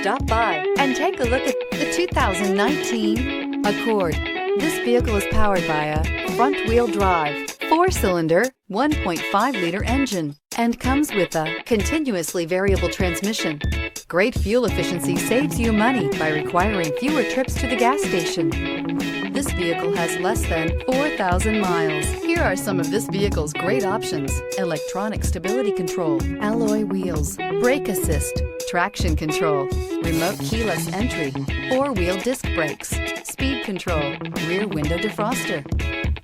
Stop by and take a look at the 2019 Accord. This vehicle is powered by a front-wheel drive, 4-cylinder, 1.5-liter engine, and comes with a continuously variable transmission. Great fuel efficiency saves you money by requiring fewer trips to the gas station. This vehicle has less than 4,000 miles. Here are some of this vehicle's great options: electronic stability control, alloy wheels, brake assist, traction control, remote keyless entry, 4-wheel disc brakes, speed control, rear window defroster.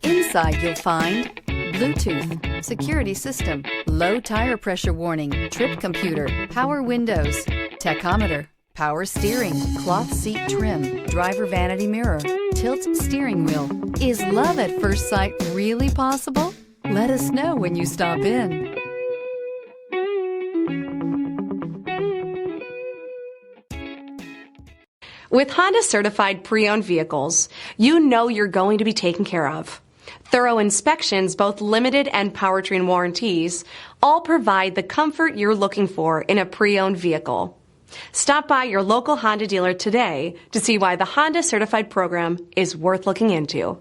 Inside you'll find Bluetooth, security system, low tire pressure warning, trip computer, power windows, tachometer, power steering, cloth seat trim, driver vanity mirror, tilt steering wheel. Is love at first sight really possible? Let us know when you stop in. With Honda certified pre-owned vehicles, you know you're going to be taken care of. Thorough inspections, both limited and powertrain warranties, all provide the comfort you're looking for in a pre-owned vehicle. Stop by your local Honda dealer today to see why the Honda certified program is worth looking into.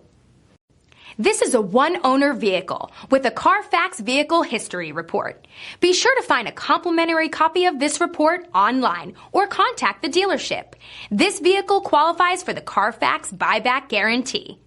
This is a one-owner vehicle with a CARFAX Vehicle History Report. Be sure to find a complimentary copy of this report online or contact the dealership. This vehicle qualifies for the CARFAX Buyback Guarantee.